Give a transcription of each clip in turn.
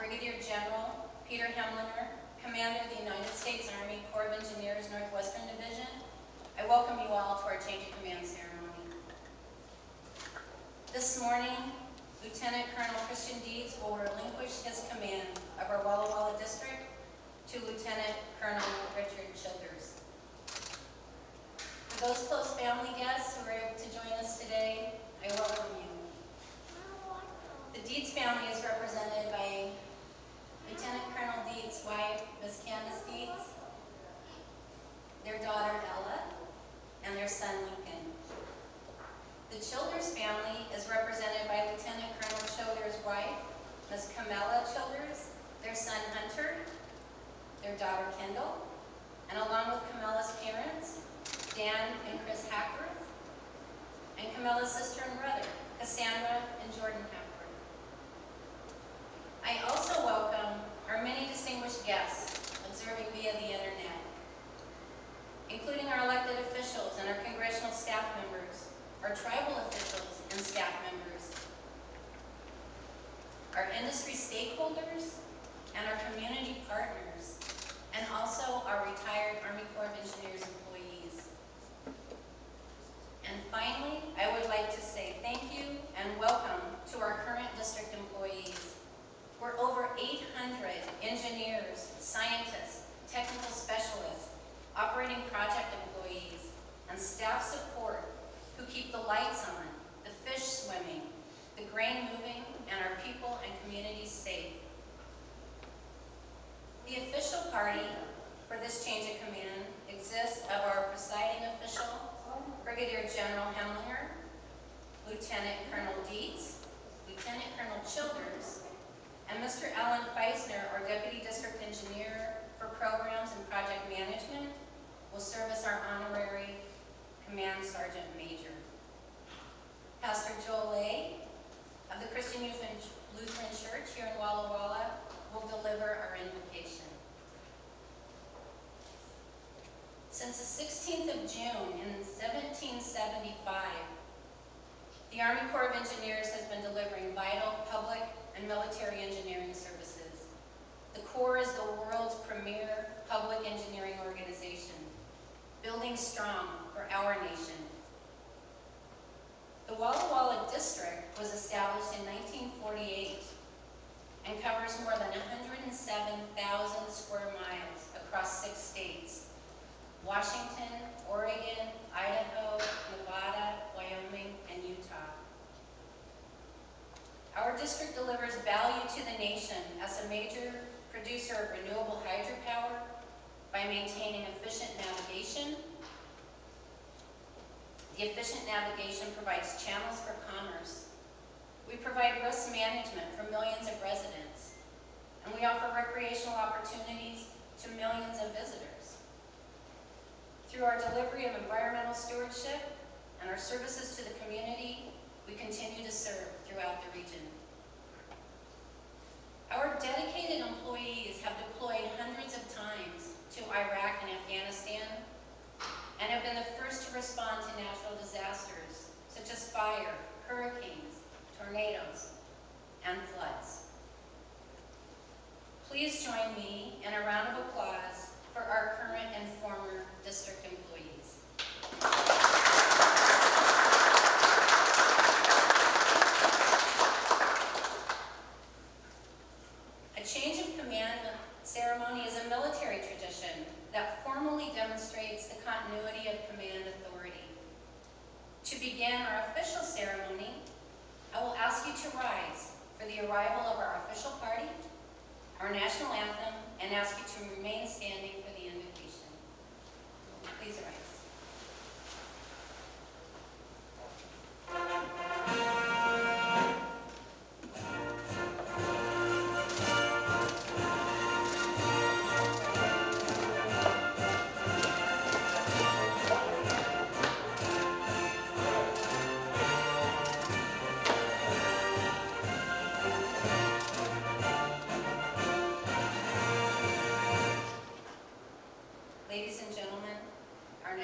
Brigadier General Peter Hemliner, Commander of the United States Army Corps of Engineers Northwestern Division, I welcome you all to our change of command ceremony. This morning, Lieutenant Colonel Christian Dietz will relinquish his command of our Walla Walla District to Lieutenant Colonel Richard Childers. For those close family guests who are able to join us today, I welcome you. The Dietz family is represented by Lieutenant Colonel Dietz's wife, Ms. Candace Dietz, their daughter Ella, and their son Lincoln. The Childers family is represented by Lieutenant Colonel Childers' wife, Ms. Camilla Childers, their son Hunter, their daughter Kendall, and along with Camilla's parents, Dan and Chris Hackworth, and Camilla's sister and brother, Cassandra and Jordan Hackworth. I also welcome our many distinguished guests observing via the internet, including our elected officials and our congressional staff members, our tribal officials and staff members, our industry stakeholders and our community partners, and also our retired Army Corps of Engineers employees. And finally, I would like to say thank you and welcome to our current district employees. We're over 800 engineers, scientists, technical specialists, operating project employees, and staff support who keep the lights on, the fish swimming, the grain moving, and our people and communities safe. The official party for this change of command exists of our presiding official, Brigadier General Hemlinger, Lieutenant Colonel Dietz, Lieutenant Colonel Childers, and Mr. Alan Feissner, our Deputy District Engineer for Programs and Project Management, will serve as our honorary Command Sergeant Major. Pastor Joel Lay of the Christian Lutheran Church here in Walla Walla will deliver our invocation. Since the 16th of June in 1775, the Army Corps of Engineers has been delivering vital public and military engineering services. The Corps is the world's premier public engineering organization, building strong for our nation. The Walla Walla District was established in 1948 and covers more than 107,000 square miles across 6 states: Washington, Oregon, Idaho, Nevada, Wyoming, and Utah. Our district delivers value to the nation as a major producer of renewable hydropower by maintaining efficient navigation. The efficient navigation provides channels for commerce. We provide risk management for millions of residents, and we offer recreational opportunities to millions of visitors. Through our delivery of environmental stewardship and our services to the community, we continue to serve throughout the region. Our dedicated employees have deployed hundreds of times to Iraq and Afghanistan and have been the first to respond to natural disasters such as fire, hurricanes, tornadoes, and floods. Please join me in a round of applause for our current and former district employees. A change of command ceremony is a military tradition that formally demonstrates the continuity of command authority. To begin our official ceremony, I will ask you to rise for the arrival of our official party, our national anthem, and ask you to remain standing for the invocation. Please rise. Ladies and gentlemen, our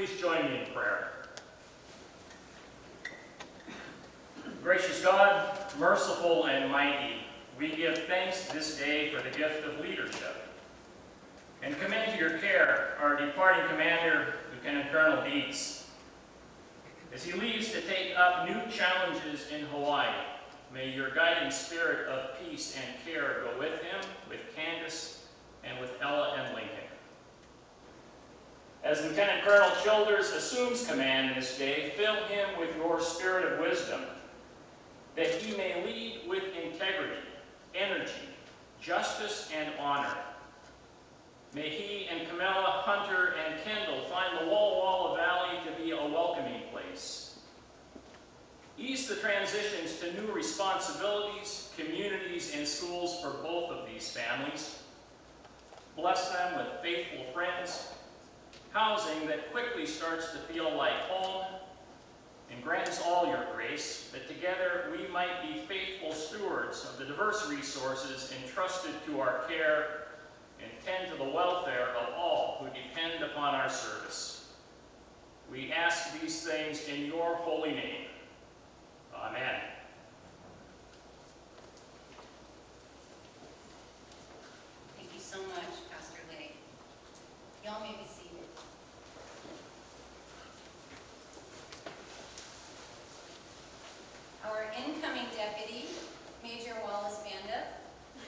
please join me in prayer? Gracious God, merciful and mighty, we give thanks this day for the gift of leadership, and commend to your care our departing commander, Lieutenant Colonel Dietz. As he leaves to take up new challenges in Hawaii, may your guiding spirit of peace and care go with him, with Candace, and with Ella and Lincoln. As Lieutenant Colonel Childers assumes command this day, fill him with your spirit of wisdom, that he may lead with integrity, energy, justice, and honor. May he and Camilla, Hunter, and Kendall find the Walla Walla Valley to be a welcoming place. Ease the transitions to new responsibilities, communities, and schools for both of these families. Bless them with faithful friends, housing that quickly starts to feel like home, and grant us all your grace, that together we might be faithful stewards of the diverse resources entrusted to our care and tend to the welfare of all who depend upon our service. We ask these things in your holy name. Amen. Thank you so much, Pastor Lay. Y'all may be seated. Our incoming deputy, Major Wallace Banda,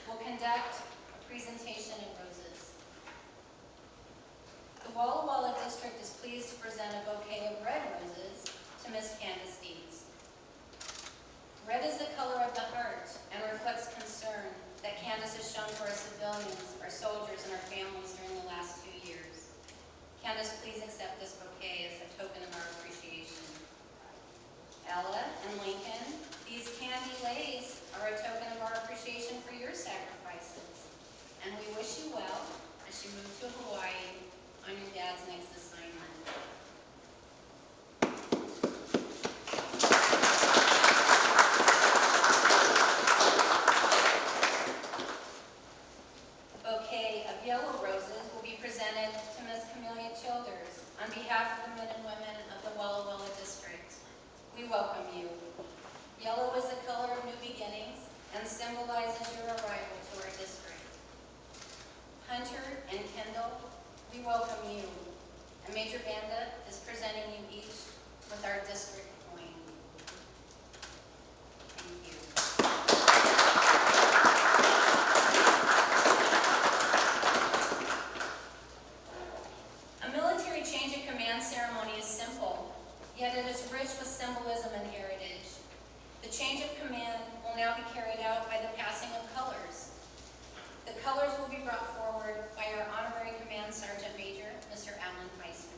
will conduct a presentation in roses. The Walla Walla District is pleased to present a bouquet of red roses to Miss Candace Dietz. Red is the color of the heart and reflects concern that Candace has shown for our civilians, our soldiers, and our families during the last 2 years. Candace, please accept this bouquet as a token of our appreciation. Ella and Lincoln, these candy leis are a token of our appreciation for your sacrifices, and we wish you well as you move to Hawaii on your dad's next assignment. A bouquet of yellow roses will be presented to Ms. Camellia Childers on behalf of the men and women of the Walla Walla District. We welcome you. Yellow is the color of new beginnings and symbolizes your arrival to our district. Hunter and Kendall, we welcome you. And Major Banda is presenting you each with our district coin. Thank you. A military change of command ceremony is simple, yet it is rich with symbolism and heritage. The change of command will now be carried out by the passing of colors. The colors will be brought forward by our Honorary Command Sergeant Major, Mr. Alan Feissner.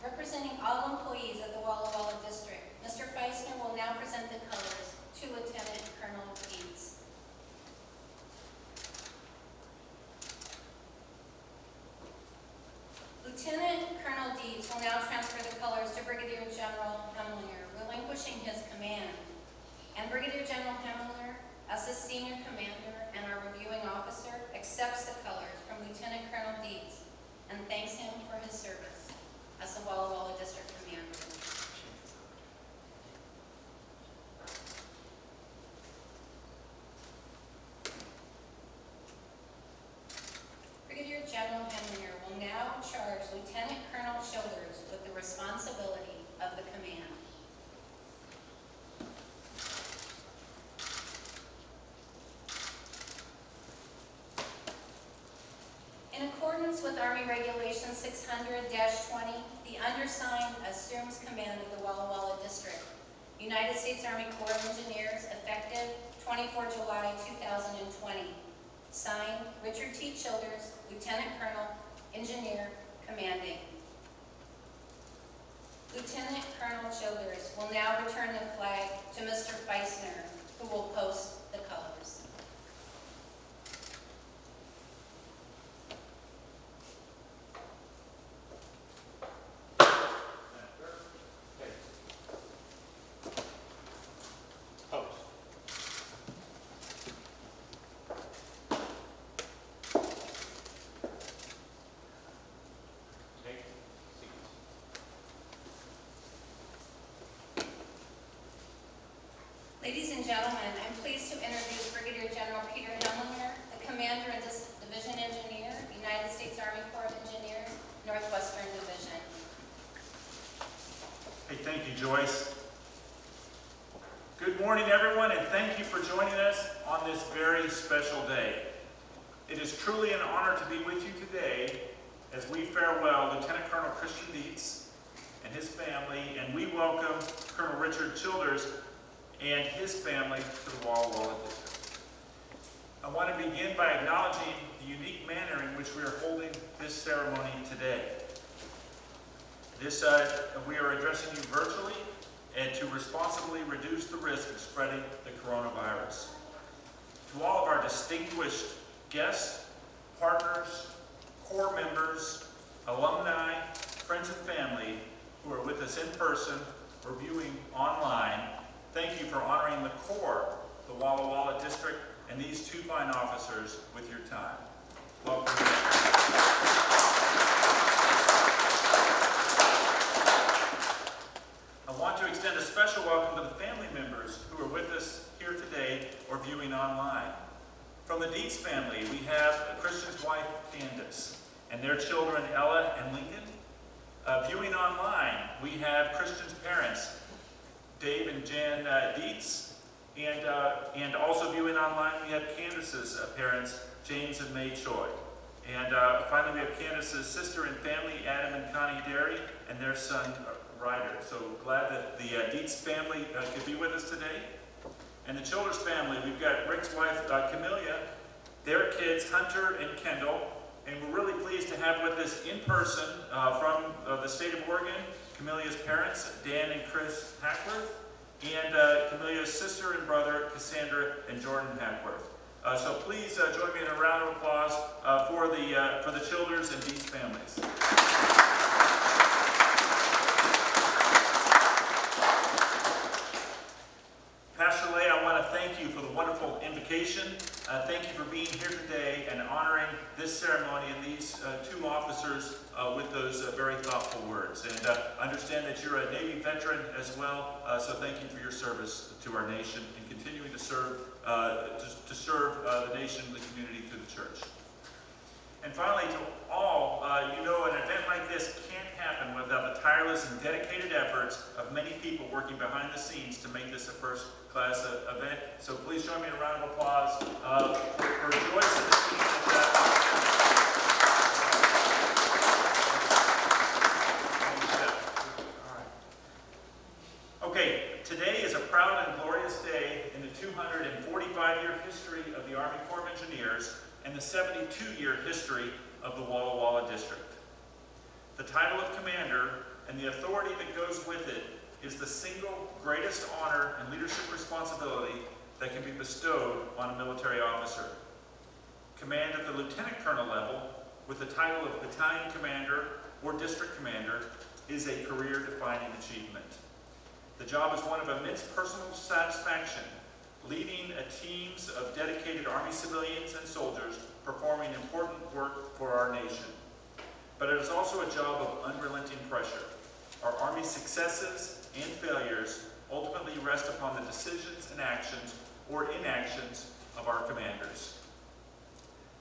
Representing all employees of the Walla Walla District, Mr. Feissner will now present the colors to Lieutenant Colonel Dietz. Lieutenant Colonel Dietz will now transfer the colors to Brigadier General Hemlinger, relinquishing his command. And Brigadier General Hemlinger, as the senior commander and our reviewing officer, accepts the colors from Lieutenant Colonel Dietz and thanks him for his service as the Walla Walla District Commander. Brigadier General Hemlinger will now charge Lieutenant Colonel Childers with the responsibility of the command. In accordance with Army Regulation 600-20, the undersigned assumes command of the Walla Walla District, United States Army Corps of Engineers, effective 24 July 2020. Signed, Richard T. Childers, Lieutenant Colonel, Engineer, Commanding. Lieutenant Colonel Childers will now return the flag to Mr. Feissner, who will post the colors. Ladies and gentlemen, I'm pleased to introduce Brigadier General Peter Hemlinger, the Commander and Division Engineer, United States Army Corps of Engineers, Northwestern Division. Hey, thank you, Joyce. Good morning, everyone, and thank you for joining us on this very special day. It is truly an honor to be with you today as we farewell Lieutenant Colonel Christian Dietz and his family, and we welcome Colonel Richard Childers and his family to the Walla Walla District. I want to begin by acknowledging the unique manner in which we are holding this ceremony today. We are addressing you virtually and to responsibly reduce the risk of spreading the coronavirus. To all of our distinguished guests, partners, Corps members, alumni, friends and family who are with us in person or viewing online, thank you for honoring the Corps, the Walla Walla District, and these two fine officers with your time. Welcome. I want to extend a special welcome to the family members who are with us here today or viewing online. From the Dietz family, we have Christian's wife, Candace, and their children, Ella and Lincoln. Viewing online, we have Christian's parents, Dave and Jan Dietz, and also viewing online, we have Candace's parents, James and May Choi. And finally, we have Candace's sister and family, Adam and Connie Derry, and their son, Ryder. So glad that the Dietz family could be with us today. And the Childers family, we've got Rick's wife, Camelia, their kids, Hunter and Kendall, and we're really pleased to have with us in person from the state of Oregon, Camelia's parents, Dan and Chris Hackworth, and Camelia's sister and brother, Cassandra and Jordan Hackworth. So please join me in a round of applause for the Childers and Dietz families. Pastor Lay, I want to thank you for the wonderful invocation. Thank you for being here today and honoring this ceremony and these two officers with those very thoughtful words. And understand that you're a Navy veteran as well, so thank you for your service to our nation and continuing to serve the nation and the community through the church. And finally, to all, you know an event like this can't happen without the tireless and dedicated efforts of many people working behind the scenes to make this a first-class event. So please join me in a round of applause for Joyce and the team. Okay, today is a proud and glorious day in the 245-year history of the Army Corps of Engineers and the 72-year history of the Walla Walla District. The title of commander and the authority that goes with it is the single greatest honor and leadership responsibility that can be bestowed on a military officer. Command at the lieutenant colonel level, with the title of battalion commander or district commander, is a career-defining achievement. The job is one of immense personal satisfaction, leading teams of dedicated Army civilians and soldiers performing important work for our nation. But it is also a job of unrelenting pressure. Our Army's successes and failures ultimately rest upon the decisions and actions or inactions of our commanders.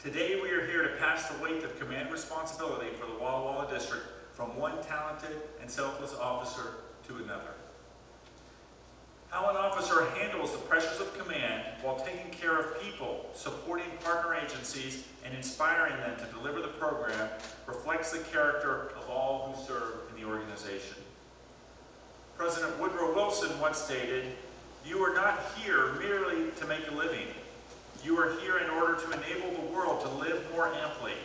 Today we are here to pass the weight of command responsibility for the Walla Walla District from one talented and selfless officer to another. How an officer handles the pressures of command while taking care of people, supporting partner agencies, and inspiring them to deliver the program reflects the character of all who serve in the organization. President Woodrow Wilson once stated, "You are not here merely to make a living. You are here in order to enable the world to live more amply,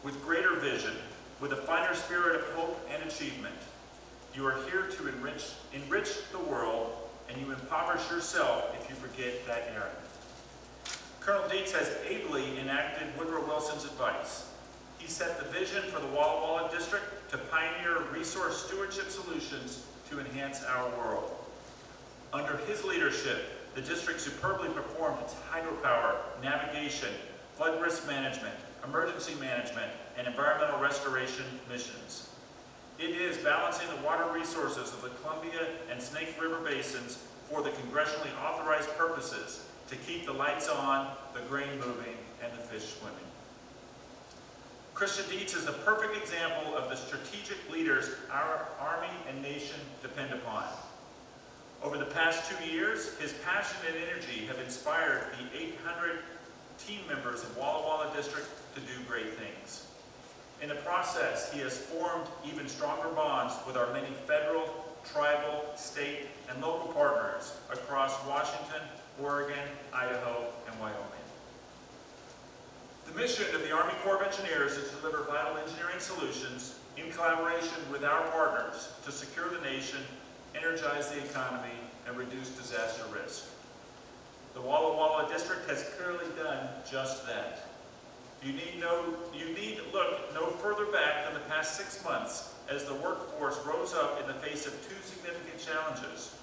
with greater vision, with a finer spirit of hope and achievement. You are here to enrich the world, and you impoverish yourself if you forget that errand. Colonel Dietz has ably enacted Woodrow Wilson's advice. He set the vision for the Walla Walla District to pioneer resource stewardship solutions to enhance our world. Under his leadership, the district superbly performed its hydropower, navigation, flood risk management, emergency management, and environmental restoration missions. It is balancing the water resources of the Columbia and Snake River basins for the congressionally authorized purposes to keep the lights on, the grain moving, and the fish swimming. Christian Dietz is the perfect example of the strategic leaders our Army and nation depend upon. Over the past 2 years, his passion and energy have inspired the 800 team members of Walla Walla District to do great things. In the process, he has formed even stronger bonds with our many federal, tribal, state, and local partners across Washington, Oregon, Idaho, and Wyoming. The mission of the Army Corps of Engineers is to deliver vital engineering solutions in collaboration with our partners to secure the nation, energize the economy, and reduce disaster risk. The Walla Walla District has clearly done just that. You need look no further back than the past 6 months as the workforce rose up in the face of 2 significant challenges.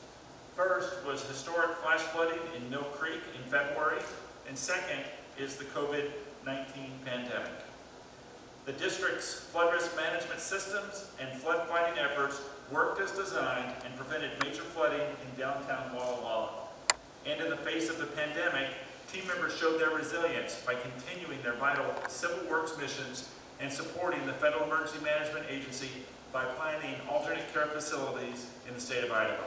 First was historic flash flooding in Mill Creek in February, and second is the COVID-19 pandemic. The district's flood risk management systems and flood fighting efforts worked as designed and prevented major flooding in downtown Walla Walla. And in the face of the pandemic, team members showed their resilience by continuing their vital civil works missions and supporting the Federal Emergency Management Agency by planning alternate care facilities in the state of Idaho.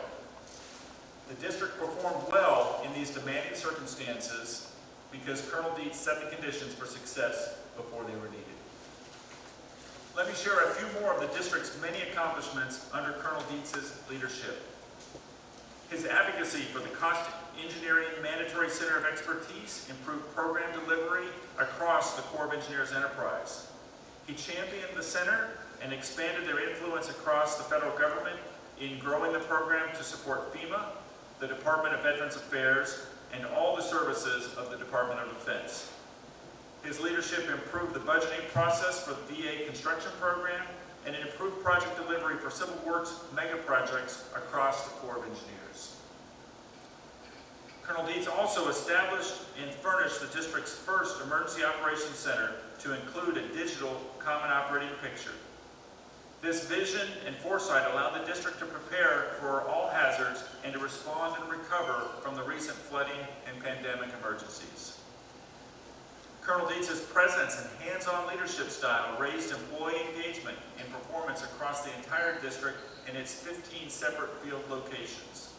The district performed well in these demanding circumstances because Colonel Dietz set the conditions for success before they were needed. Let me share a few more of the district's many accomplishments under Colonel Dietz's leadership. His advocacy for the Cost Engineering Mandatory Center of Expertise improved program delivery across the Corps of Engineers enterprise. He championed the center and expanded their influence across the federal government in growing the program to support FEMA, the Department of Veterans Affairs, and all the services of the Department of Defense. His leadership improved the budgeting process for the VA construction program, and it improved project delivery for civil works mega projects across the Corps of Engineers. Colonel Dietz also established and furnished the district's first emergency operations center to include a digital common operating picture. This vision and foresight allowed the district to prepare for all hazards and to respond and recover from the recent flooding and pandemic emergencies. Colonel Dietz's presence and hands-on leadership style raised employee engagement and performance across the entire district in its 15 separate field locations.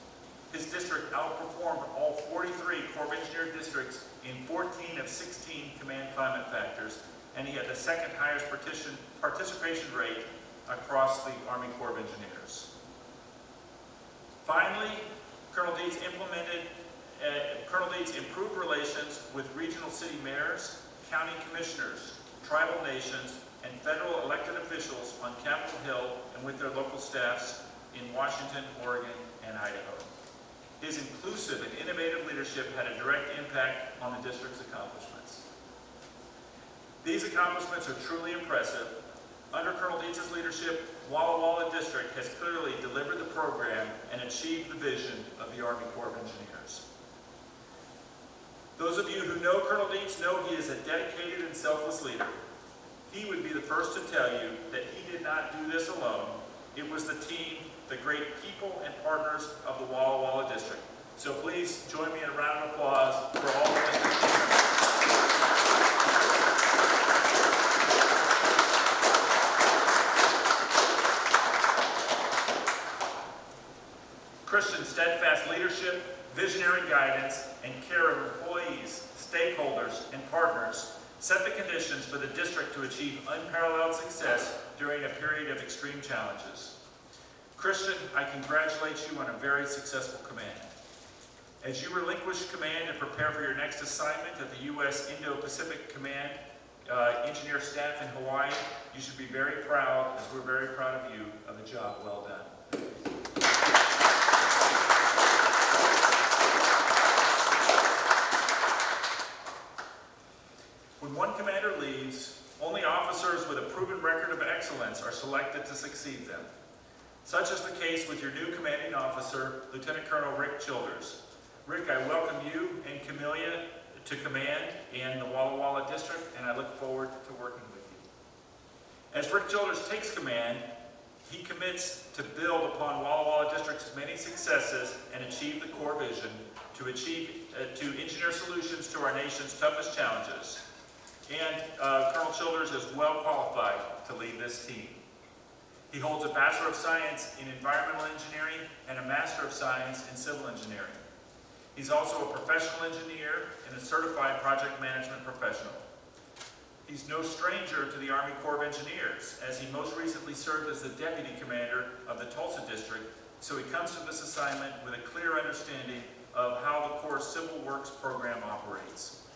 His district outperformed all 43 Corps of Engineer districts in 14 of 16 command climate factors, and he had the second highest participation rate across the Army Corps of Engineers. Finally, Colonel Dietz improved relations with regional city mayors, county commissioners, tribal nations, and federal elected officials on Capitol Hill and with their local staffs in Washington, Oregon, and Idaho. His inclusive and innovative leadership had a direct impact on the district's accomplishments. These accomplishments are truly impressive. Under Colonel Dietz's leadership, Walla Walla District has clearly delivered the program and achieved the vision of the Army Corps of Engineers. Those of you who know Colonel Dietz know he is a dedicated and selfless leader. He would be the first to tell you that he did not do this alone. It was the team, the great people and partners of the Walla Walla District. So please join me in a round of applause for all the district team members. Christian's steadfast leadership, visionary guidance, and care of employees, stakeholders, and partners set the conditions for the district to achieve unparalleled success during a period of extreme challenges. Christian, I congratulate you on a very successful command. As you relinquish command and prepare for your next assignment at the U.S. Indo-Pacific Command Engineer Staff in Hawaii, you should be very proud, as we're very proud of you, of a job well done. When one commander leaves, only officers with a proven record of excellence are selected to succeed them. Such is the case with your new commanding officer, Lieutenant Colonel Rick Childers. Rick, I welcome you and Camellia to command in the Walla Walla District, and I look forward to working with you. As Rick Childers takes command, he commits to build upon Walla Walla District's many successes and achieve the core vision to engineer solutions to our nation's toughest challenges. And Colonel Childers is well qualified to lead this team. He holds a Bachelor of Science in Environmental Engineering and a Master of Science in Civil Engineering. He's also a professional engineer and a certified project management professional. He's no stranger to the Army Corps of Engineers, as he most recently served as the Deputy Commander of the Tulsa District, so he comes to this assignment with a clear understanding of how the Corps' Civil Works program operates.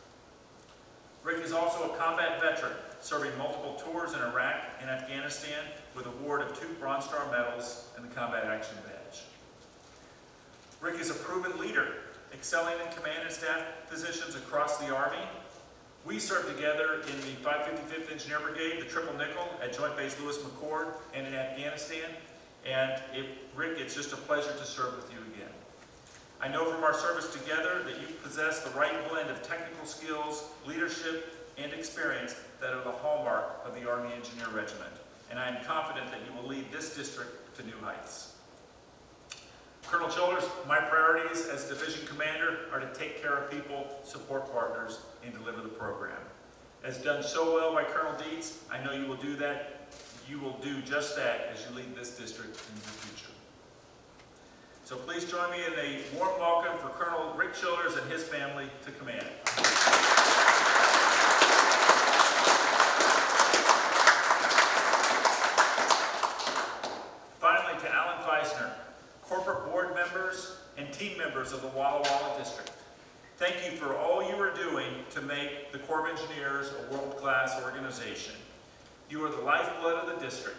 Rick is also a combat veteran, serving multiple tours in Iraq and Afghanistan with award of 2 Bronze Star medals and the Combat Action Badge. Rick is a proven leader, excelling in command and staff positions across the Army. We served together in the 555th Engineer Brigade, the Triple Nickel, at Joint Base Lewis McChord, and in Afghanistan. And Rick, it's just a pleasure to serve with you again. I know from our service together that you possess the right blend of technical skills, leadership, and experience that are the hallmark of the Army Engineer Regiment. And I am confident that you will lead this district to new heights. Colonel Childers, my priorities as Division Commander are to take care of people, support partners, and deliver the program. As done so well by Colonel Dietz, I know you will do that. You will do just that as you lead this district into the future. So please join me in a warm welcome for Colonel Rick Childers and his family to command. Finally, to Alan Feissner, corporate board members and team members of the Walla Walla District. Thank you for all you are doing to make the Corps of Engineers a world-class organization. You are the lifeblood of the district.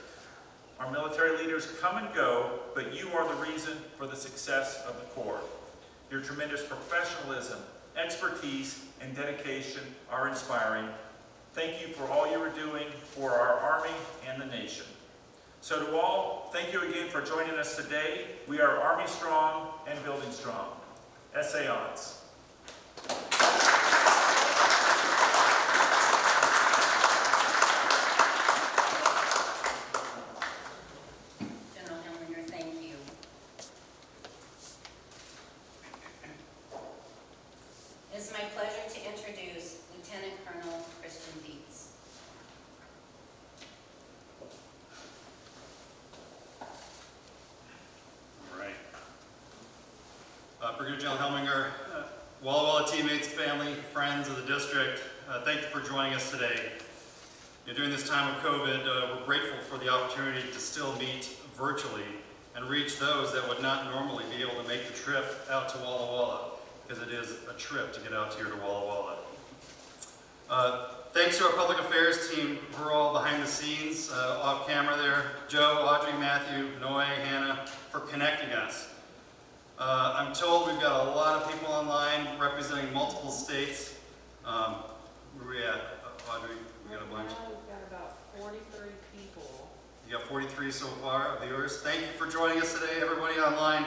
Our military leaders come and go, but you are the reason for the success of the Corps. Your tremendous professionalism, expertise, and dedication are inspiring. Thank you for all you are doing for our Army and the nation. So to all, thank you again for joining us today. We are Army strong and building strong. Essayons. General Hellminger, thank you. It is my pleasure to introduce Lieutenant Colonel Christian Dietz. All right. Brigadier General Hellminger, Walla Walla teammates, family, friends of the district, thank you for joining us today. During this time of COVID, we're grateful for the opportunity to still meet virtually and reach those that would not normally be able to make the trip out to Walla Walla, because it is a trip to get out here to Walla Walla. Thanks to our public affairs team who are all behind the scenes, off camera there, Joe, Audrey, Matthew, Noe, Hannah, for connecting us. I'm told we've got a lot of people online representing multiple states. Where are we at, Audrey? We got a bunch. Right now we've got about 43 people. You got 43 so far of viewers. Thank you for joining us today, everybody online.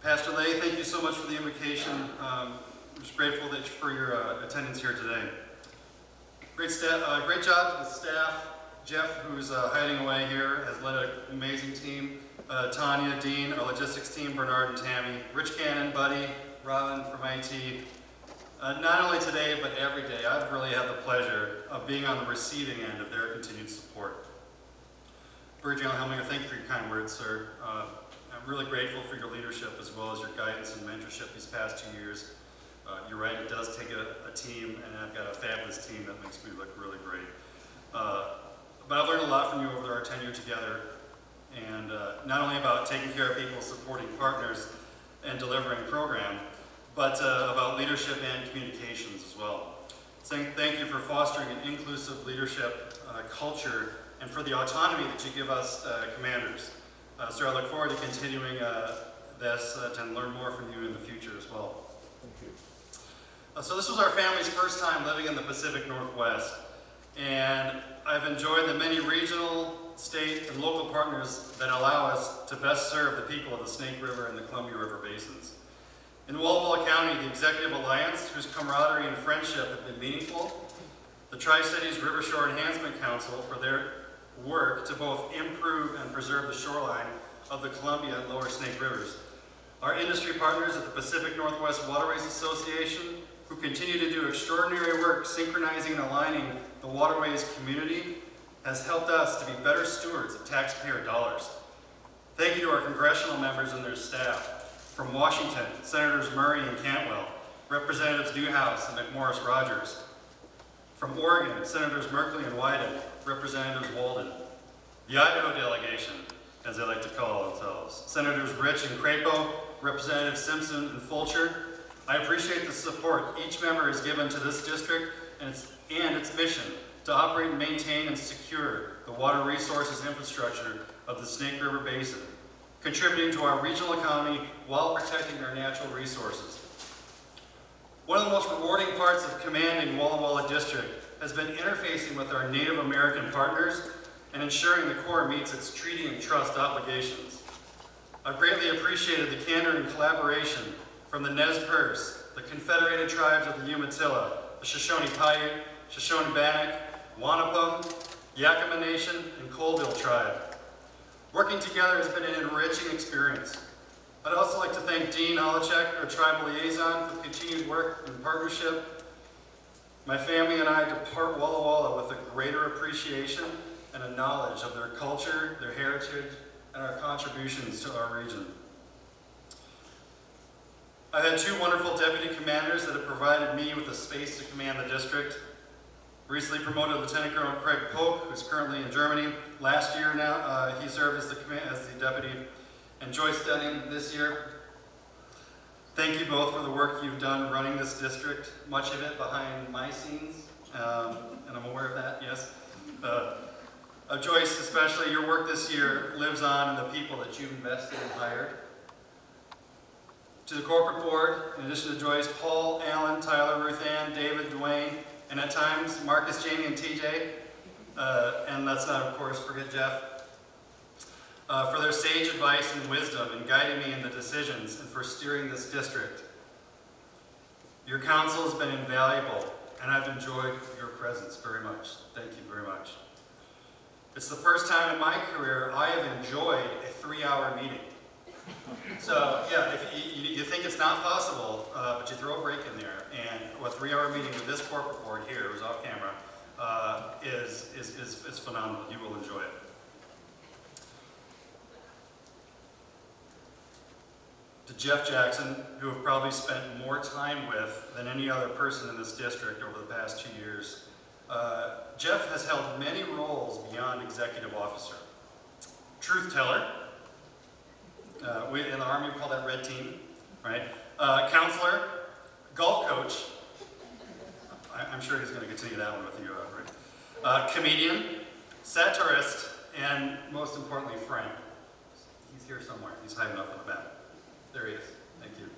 Pastor Lay, thank you so much for the invitation. I'm just grateful for your attendance here today. Great job to the staff. Jeff, who's hiding away here, has led an amazing team. Tanya, Dean, our logistics team, Bernard and Tammy, Rich Cannon, Buddy, Robin from IT. Not only today, but every day, I've really had the pleasure of being on the receiving end of their continued support. Brigadier General Hellminger, thank you for your kind words, sir. I'm really grateful for your leadership as well as your guidance and mentorship these past 2 years. You're right, it does take a team, and I've got a fabulous team that makes me look really great. But I've learned a lot from you over our tenure together, and not only about taking care of people, supporting partners, and delivering program, but about leadership and communications as well. Saying thank you for fostering an inclusive leadership culture and for the autonomy that you give us commanders. So I look forward to continuing this and learn more from you in the future as well. Thank you. So this was our family's first time living in the Pacific Northwest, and I've enjoyed the many regional, state, and local partners that allow us to best serve the people of the Snake River and the Columbia River basins. In Walla Walla County, the Executive Alliance, whose camaraderie and friendship have been meaningful, the Tri-Cities River Shore Enhancement Council for their work to both improve and preserve the shoreline of the Columbia and Lower Snake Rivers, our industry partners at the Pacific Northwest Waterways Association, who continue to do extraordinary work synchronizing and aligning the waterways community, has helped us to be better stewards of taxpayer dollars. Thank you to our congressional members and their staff. From Washington, Senators Murray and Cantwell, Representatives Newhouse and McMorris Rogers. From Oregon, Senators Merkley and Wyden, Representatives Walden. The Idaho delegation, as they like to call themselves, Senators Rich and Crapo, Representatives Simpson and Fulcher. I appreciate the support each member has given to this district and its mission to operate and maintain and secure the water resources infrastructure of the Snake River Basin, contributing to our regional economy while protecting our natural resources. One of the most rewarding parts of commanding Walla Walla District has been interfacing with our Native American partners and ensuring the Corps meets its treaty and trust obligations. I've greatly appreciated the candor and collaboration from the Nez Perce, the Confederated Tribes of the Umatilla, the Shoshone-Paiute, Shoshone-Bannock, Wanapum, Yakima Nation, and Colville Tribe. Working together has been an enriching experience. I'd also like to thank Dean Holacek, our tribal liaison, for continued work and partnership. My family and I depart Walla Walla with a greater appreciation and a knowledge of their culture, their heritage, and our contributions to our region. I've had two wonderful deputy commanders that have provided me with the space to command the district. Recently promoted Lieutenant Colonel Craig Polk, who's currently in Germany. Last year now, he served as the deputy, and Joyce Dunning this year. Thank you both for the work you've done running this district, much of it behind my scenes, and I'm aware of that, yes. Joyce, especially, your work this year lives on in the people that you've invested and hired. To the corporate board, in addition to Joyce, Paul, Alan, Tyler, Ruth Ann, David, Dwayne, and at times Marcus, Jamie, and TJ, and let's not, of course, forget Jeff, for their sage advice and wisdom in guiding me in the decisions and for steering this district. Your counsel has been invaluable, and I've enjoyed your presence very much. Thank you very much. It's the first time in my career I have enjoyed a 3-hour meeting. So, yeah, if you think it's not possible, but you throw a break in there, and a 3-hour meeting with this corporate board here, who's off camera, is phenomenal. You will enjoy it. To Jeff Jackson, who I've probably spent more time with than any other person in this district over the past 2 years, Jeff has held many roles beyond executive officer. Truth teller. In the Army, we call that red team, right? Counselor, golf coach. I'm sure he's going to continue that one with you, right? Comedian, satirist, and most importantly, friend. He's here somewhere. He's hiding up in the back. There he is. Thank you.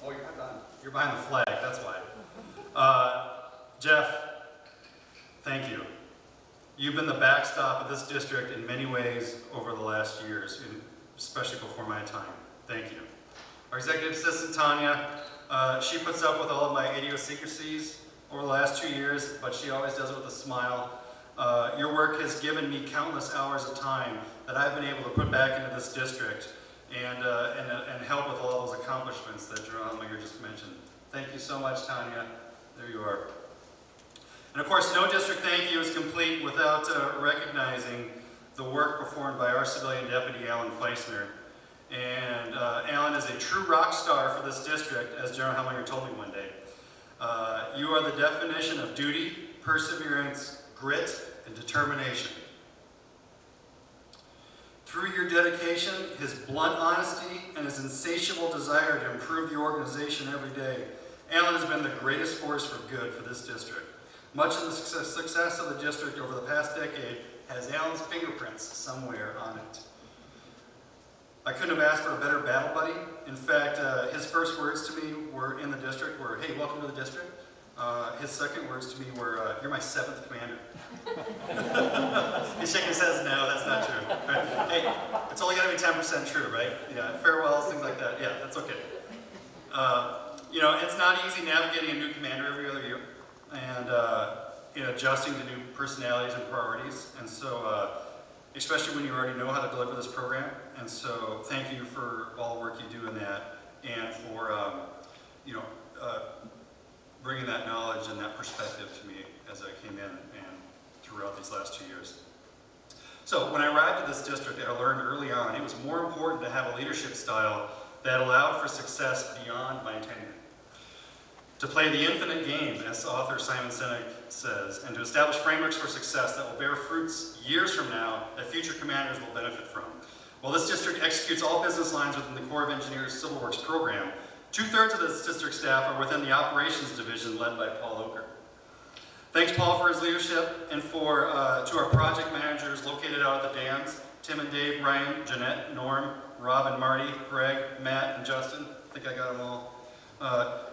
Oh, you're behind the flag. That's why. Jeff, thank you. You've been the backstop of this district in many ways over the last years, especially before my time. Thank you. Our executive assistant, Tanya, she puts up with all of my idiosyncrasies over the last 2 years, but she always does it with a smile. Your work has given me countless hours of time that I've been able to put back into this district and help with all those accomplishments that Jerome just mentioned. Thank you so much, Tanya. There you are. And of course, no district thank you is complete without recognizing the work performed by our civilian deputy, Alan Feissner. And Alan is a true rock star for this district, as General Helminger told me one day. You are the definition of duty, perseverance, grit, and determination. Through your dedication, his blunt honesty, and his insatiable desire to improve the organization every day, Alan has been the greatest force for good for this district. Much of the success of the district over the past decade has Alan's fingerprints somewhere on it. I couldn't have asked for a better battle buddy. In fact, his first words to me were in the district were, "Hey, welcome to the district." His second words to me were, "You're my 7th commander." He's shaking his head, "No, that's not true." Right? Hey, it's only got to be 10% true, right? Yeah, farewells, things like that. Yeah, that's okay. You know, it's not easy navigating a new commander every other year, and adjusting to new personalities and priorities. And so, especially when you already know how to deliver this program. And so, thank you for all the work you do in that, and for bringing that knowledge and that perspective to me as I came in and throughout these last 2 years. So when I arrived at this district, I learned early on it was more important to have a leadership style that allowed for success beyond my tenure. To play the infinite game, as author Simon Sinek says, and to establish frameworks for success that will bear fruits years from now that future commanders will benefit from. While this district executes all business lines within the Corps of Engineers Civil Works program, 2/3 of this district staff are within the operations division led by Paul Oker. Thanks, Paul, for his leadership, and to our project managers located out at the dams, Tim and Dave, Ryan, Jeanette, Norm, Rob and Marty, Greg, Matt, and Justin. I think I got them all.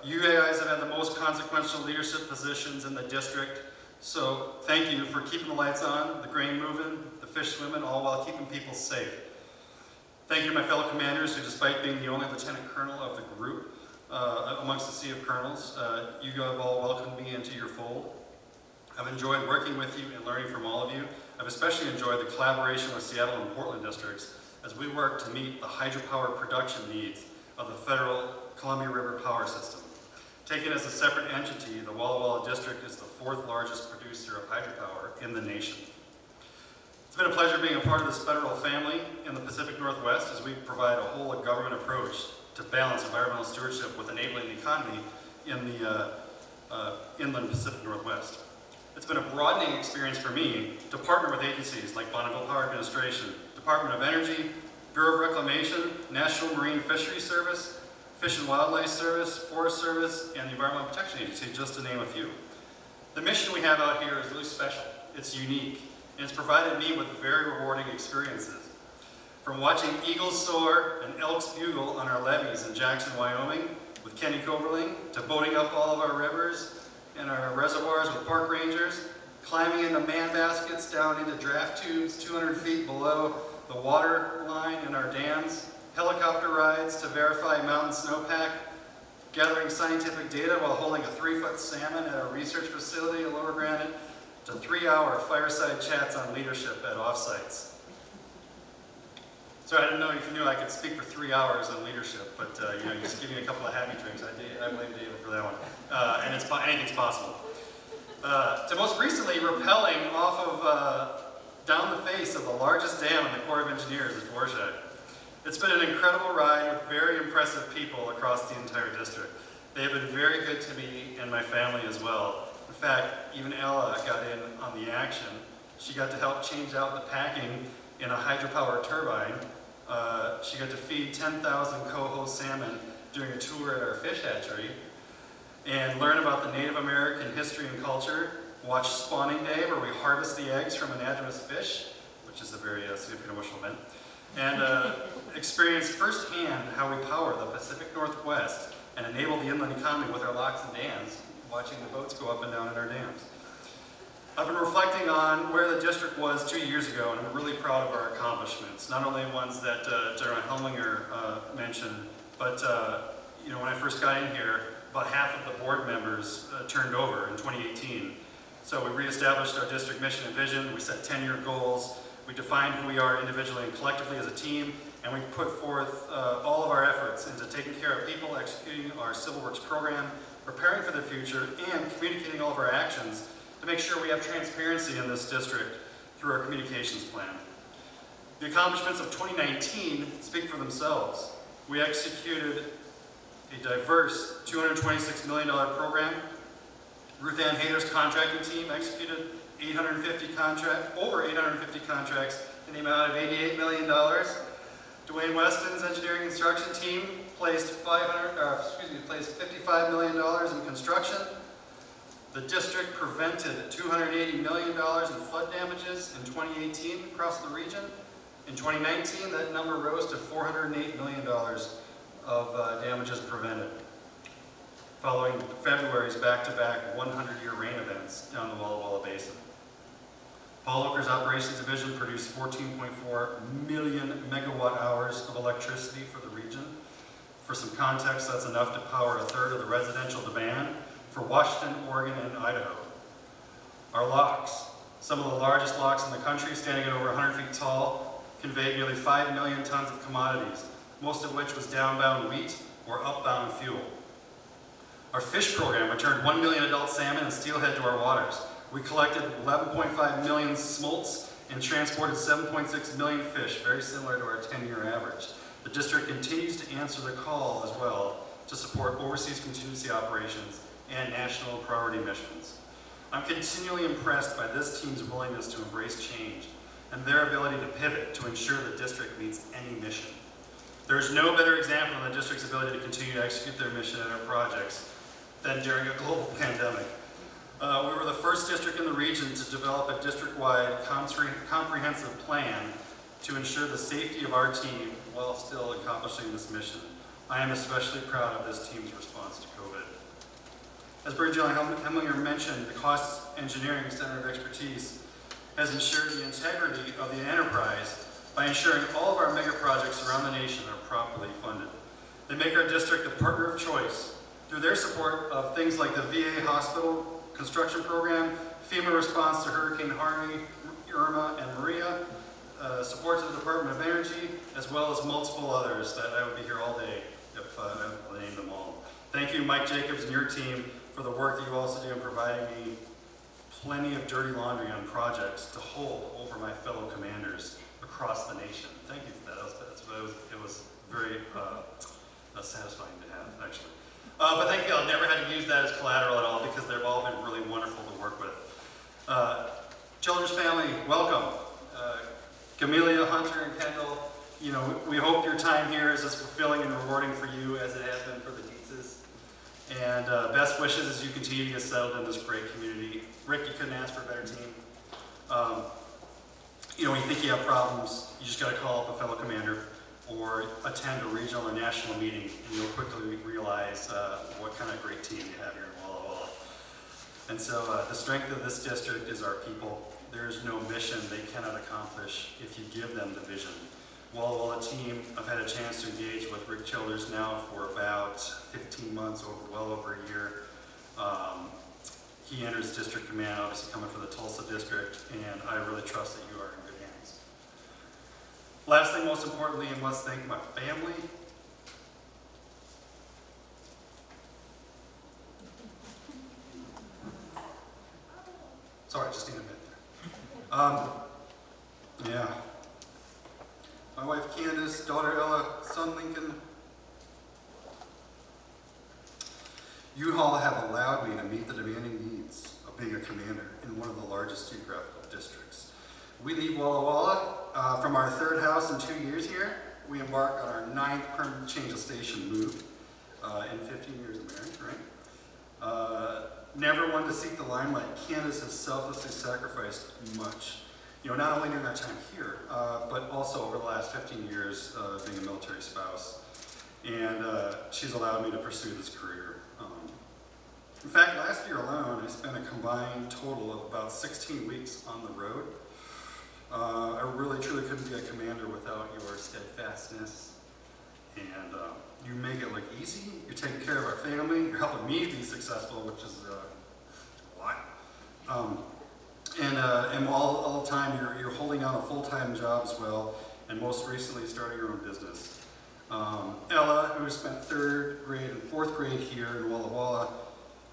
You guys have had the most consequential leadership positions in the district, so thank you for keeping the lights on, the grain moving, the fish swimming, all while keeping people safe. Thank you to my fellow commanders who, despite being the only lieutenant colonel of the group amongst the sea of colonels, you have all welcomed me into your fold. I've enjoyed working with you and learning from all of you. I've especially enjoyed the collaboration with Seattle and Portland districts as we work to meet the hydropower production needs of the federal Columbia River power system. Taken as a separate entity, the Walla Walla District is the 4th largest producer of hydropower in the nation. It's been a pleasure being a part of this federal family in the Pacific Northwest as we provide a whole of government approach to balance environmental stewardship with enabling the economy in the inland Pacific Northwest. It's been a broadening experience for me to partner with agencies like Bonneville Power Administration, Department of Energy, Bureau of Reclamation, National Marine Fisheries Service, Fish and Wildlife Service, Forest Service, and the Environmental Protection Agency, just to name a few. The mission we have out here is really special. It's unique, and it's provided me with very rewarding experiences. From watching eagles soar and elks bugle on our levees in Jackson, Wyoming with Kenny Coberling, to boating up all of our rivers and our reservoirs with park rangers, climbing into man baskets down into draft tubes 200 feet below the water line in our dams, helicopter rides to verify mountain snowpack, gathering scientific data while holding a 3-foot salmon at our research facility in Lower Granite, to 3-hour fireside chats on leadership at offsites. So I didn't know if you knew I could speak for 3 hours on leadership, but you just give me a couple of happy drinks. I blame David for that one. And anything's possible. To most recently rappelling off of down the face of the largest dam in the Corps of Engineers at Dvorak. It's been an incredible ride with very impressive people across the entire district. They have been very good to me and my family as well. In fact, even Ella got in on the action. She got to help change out the packing in a hydropower turbine. She got to feed 10,000 coho salmon during a tour at our fish hatchery and learn about the Native American history and culture. Watch Spawning Day, where we harvest the eggs from anadromous fish, which is a very significant emotional event, and experience firsthand how we power the Pacific Northwest and enable the inland economy with our locks and dams, watching the boats go up and down in our dams. I've been reflecting on where the district was 2 years ago, and I'm really proud of our accomplishments, not only ones that General Helminger mentioned, but when I first got in here, about half of the board members turned over in 2018. So we reestablished our district mission and vision, we set 10-year goals, we defined who we are individually and collectively as a team, and we put forth all of our efforts into taking care of people, executing our Civil Works program, preparing for the future, and communicating all of our actions to make sure we have transparency in this district through our communications plan. The accomplishments of 2019 speak for themselves. We executed a diverse $226 million program. Ruth Ann Hayter's contracting team executed over 850 contracts in the amount of $88 million. Dwayne Weston's engineering construction team placed $55 million in construction. The district prevented $280 million in flood damages in 2018 across the region, In 2019, that number rose to $408 million of damages prevented, following February's back-to-back 100-year rain events down the Walla Walla Basin. Paul Oker's Operations Division produced 14.4 million megawatt hours of electricity for the region. For some context, that's enough to power a third of the residential demand for Washington, Oregon, and Idaho. Our locks, some of the largest locks in the country, standing at over 100 feet tall, conveyed nearly 5 million tons of commodities, most of which was downbound wheat or upbound fuel. Our fish program returned 1 million adult salmon and steelhead to our waters. We collected 11.5 million smolts and transported 7.6 million fish, very similar to our 10-year average. The district continues to answer the call as well to support overseas contingency operations and national priority missions. I'm continually impressed by this team's willingness to embrace change and their ability to pivot to ensure the district meets any mission. There is no better example of the district's ability to continue to execute their mission and our projects than during a global pandemic. We were the first district in the region to develop a district-wide comprehensive plan to ensure the safety of our team while still accomplishing this mission. I am especially proud of this team's response to COVID. As Bridget Hemlinger mentioned, the Cost Engineering Center of Expertise has ensured the integrity of the enterprise by ensuring all of our mega projects around the nation are properly funded. They make our district a partner of choice through their support of things like the VA hospital construction program, FEMA response to Hurricane Harvey, Irma, and Maria, support to the Department of Energy, as well as multiple others that I would be here all day if I named them all. Thank you, Mike Jacobs and your team, for the work that you also do in providing me plenty of dirty laundry on projects to hold over my fellow commanders across the nation. Thank you for that. It was very satisfying to have, actually. But thank you, I've never had to use that as collateral at all because they've all been really wonderful to work with. Children's family, welcome. Camellia, Hunter, and Kendall, you know, we hope your time here is as fulfilling and rewarding for you as it has been for the Dietzes. And best wishes as you continue to get settled in this great community. Rick, you couldn't ask for a better team. You know, when you think you have problems, you just got to call up a fellow commander or attend a regional or national meeting, and you'll quickly realize what kind of great team you have here in Walla Walla. And so the strength of this district is our people. There is no mission they cannot accomplish if you give them the vision. Walla Walla team, I've had a chance to engage with Rick Childers now for about 15 months, well over a year. He enters district command, obviously coming from the Tulsa district, and I really trust that you are in good hands. Last thing, most importantly, I must thank my family. Sorry, I just need a minute there. Yeah. My wife Candace, daughter Ella, son Lincoln. You all have allowed me to meet the demanding needs of being a commander in one of the largest geographical districts. We leave Walla Walla from our third house in 2 years here. We embark on our 9th permanent change of station move in 15 years of marriage, right? Never one to seek the limelight, Candace has selflessly sacrificed much. You know, not only during our time here, but also over the last 15 years being a military spouse. And she's allowed me to pursue this career. In fact, last year alone, I spent a combined total of about 16 weeks on the road. I really, truly couldn't be a commander without your steadfastness. And you make it look easy. You're taking care of our family. You're helping me be successful, which is a lot. And all the time, you're holding down a full-time job as well, and most recently starting your own business. Ella, who has spent 3rd grade and 4th grade here in Walla Walla,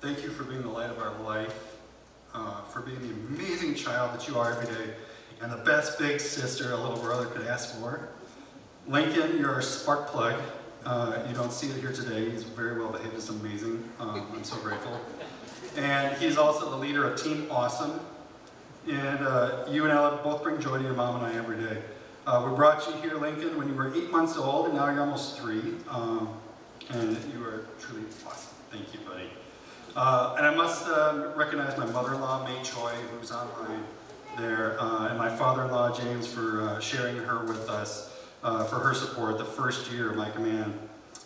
thank you for being the light of our life, for being the amazing child that you are every day, and the best big sister a little brother could ask for. Lincoln, you're our spark plug. You don't see it here today. He's very well behaved. It's amazing. I'm so grateful. And he's also the leader of Team Awesome. And you and Ella both bring joy to your mom and I every day. We brought you here, Lincoln, when you were 8 months old, and now you're almost 3. And you are truly awesome. Thank you, buddy. And I must recognize my mother-in-law, May Choi, who's online. there, and my father-in-law, James, for sharing her with us, for her support the first year of my command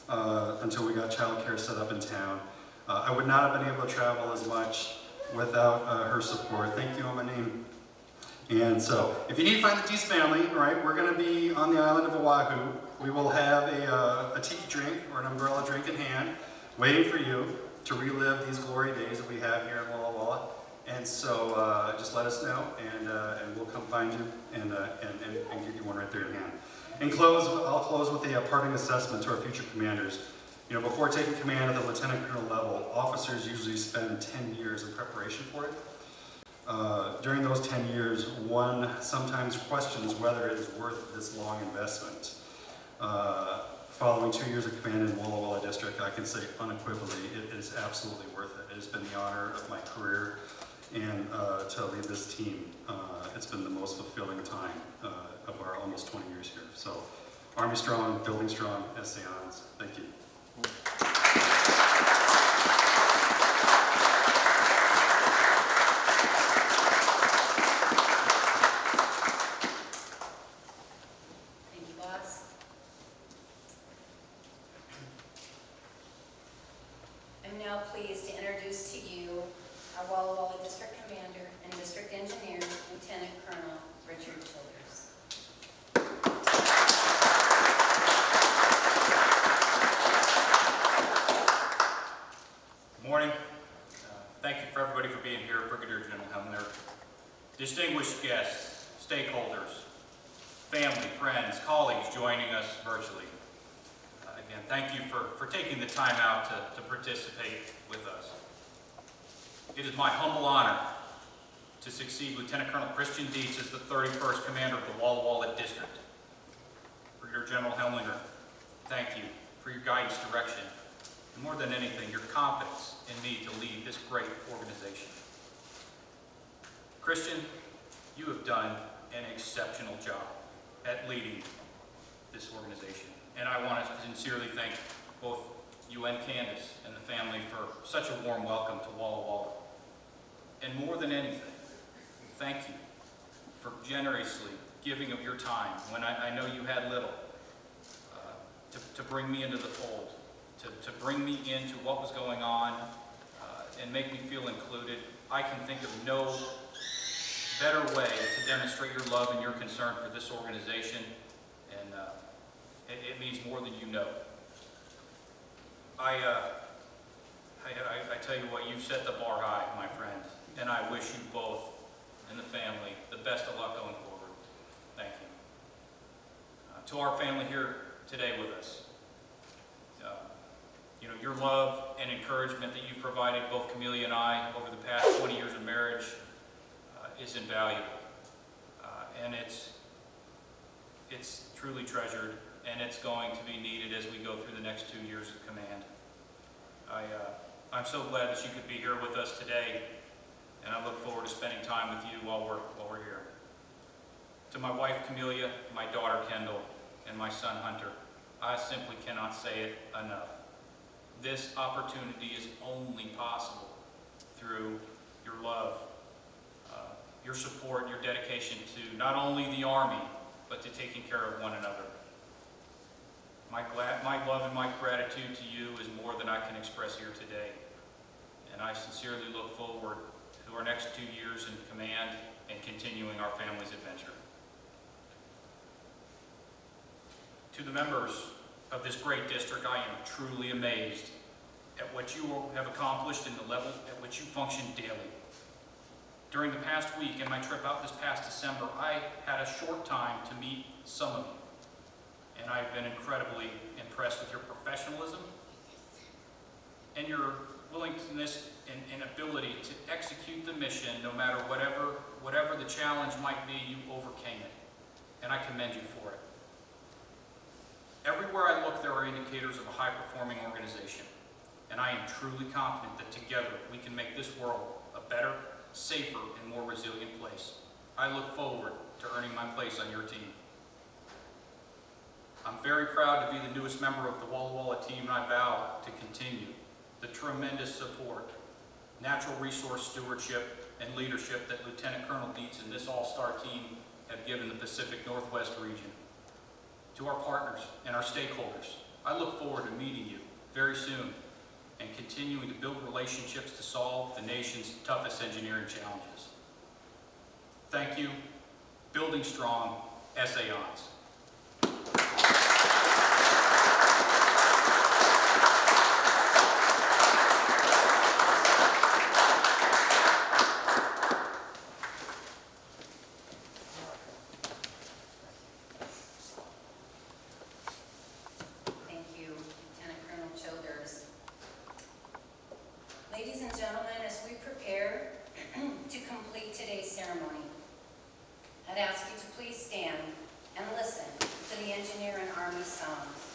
until we got childcare set up in town. I would not have been able to travel as much without her support. Thank you, Omanim. And so, if you need to find the Dietz family, right, we're going to be on the island of Oahu. We will have a tiki drink or an umbrella drink in hand, waiting for you to relive these glory days that we have here in Walla Walla. And so, just let us know, and we'll come find you and get you one right there in hand. I'll close with a parting assessment to our future commanders. You know, before taking command at the lieutenant colonel level, officers usually spend 10 years in preparation for it. During those 10 years, one sometimes questions whether it is worth this long investment. Following 2 years of command in Walla Walla District, I can say unequivocally it is absolutely worth it. It has been the honor of my career, and to lead this team, it's been the most fulfilling time of our almost 20 years here. So, Army strong, building strong, SAONs. Thank you. Thank you, Boss. I'm now pleased to introduce to you our Walla Walla District Commander and District Engineer, Lieutenant Colonel Richard Childers. Morning. Thank you for everybody for being here, Brigadier General Feissner. Distinguished guests, stakeholders, family, friends, colleagues joining us virtually. Again, thank you for taking the time out to participate with us. It is my humble honor to succeed Lieutenant Colonel Christian Dietz as the 31st Commander of the Walla Walla District. Brigadier General Feissner, thank you for your guidance, direction, and more than anything, your confidence in me to lead this great organization. Christian, you have done an exceptional job at leading this organization, and I want to sincerely thank both you and Candace and the family for such a warm welcome to Walla Walla. And more than anything, thank you for generously giving of your time when I know you had little, to bring me into the fold, to bring me into what was going on, and make me feel included. I can think of no better way to demonstrate your love and your concern for this organization, and it means more than you know. I tell you what, you set the bar high, my friend, and I wish you both and the family the best of luck going forward. Thank you. To our family here today with us, you know, your love and encouragement that you've provided both Camelia and I over the past 20 years of marriage is invaluable, and it's truly treasured, and it's going to be needed as we go through the next 2 years of command. I'm so glad that you could be here with us today, and I look forward to spending time with you while we're here. To my wife Camelia, my daughter Kendall, and my son Hunter, I simply cannot say it enough. This opportunity is only possible through your love, your support, your dedication to not only the Army, but to taking care of one another. My love and my gratitude to you is more than I can express here today. And I sincerely look forward to our next 2 years in command and continuing our family's adventure. To the members of this great district, I am truly amazed at what you have accomplished and the level at which you function daily. During the past week and my trip out this past December, I had a short time to meet some of you, and I've been incredibly impressed with your professionalism and your willingness and ability to execute the mission no matter whatever the challenge might be. You overcame it, and I commend you for it. Everywhere I look, there are indicators of a high-performing organization, and I am truly confident that together we can make this world a better, safer, and more resilient place. I look forward to earning my place on your team. I'm very proud to be the newest member of the Walla Walla team, and I vow to continue the tremendous support natural resource stewardship, and leadership that Lieutenant Colonel Dietz and this all-star team have given the Pacific Northwest region. To our partners and our stakeholders, I look forward to meeting you very soon and continuing to build relationships to solve the nation's toughest engineering challenges. Thank you. Building strong, SAIs. Thank you, Lieutenant Colonel Childers. Ladies and gentlemen, as we prepare to complete today's ceremony, I'd ask you to please stand and listen to the Engineer and Army songs.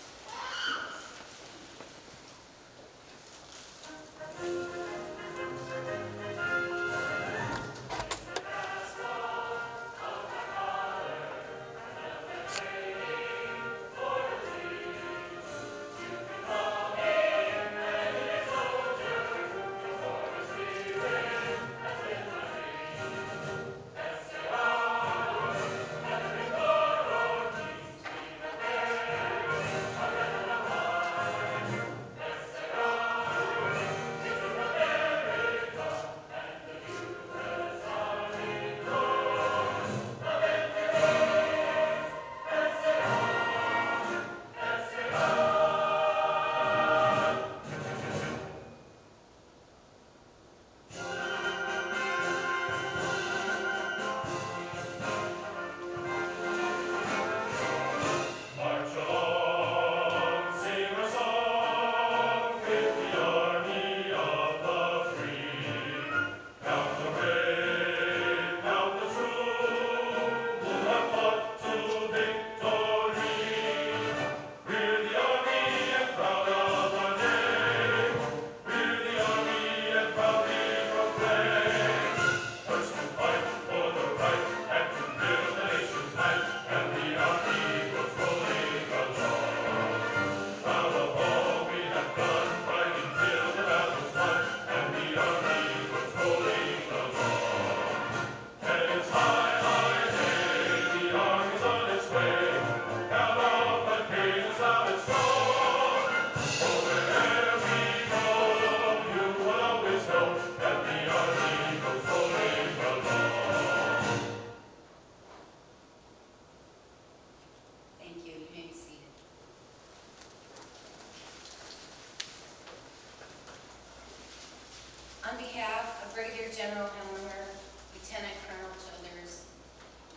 On behalf of Brigadier General Helmer, Lieutenant Colonel Childers,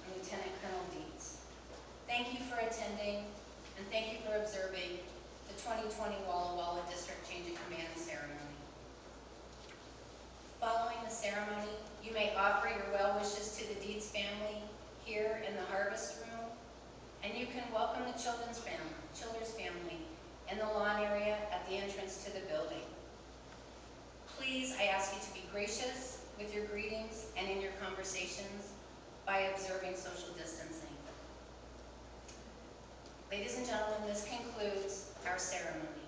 and Lieutenant Colonel Dietz, thank you for attending and thank you for observing the 2020 Walla Walla District Change of Command ceremony. Following the ceremony, you may offer your well wishes to the Dietz family here in the Harvest Room, and you can welcome the Childers family in the lawn area at the entrance to the building. Please, I ask you to be gracious with your greetings and in your conversations by observing social distancing. Ladies and gentlemen, this concludes our ceremony.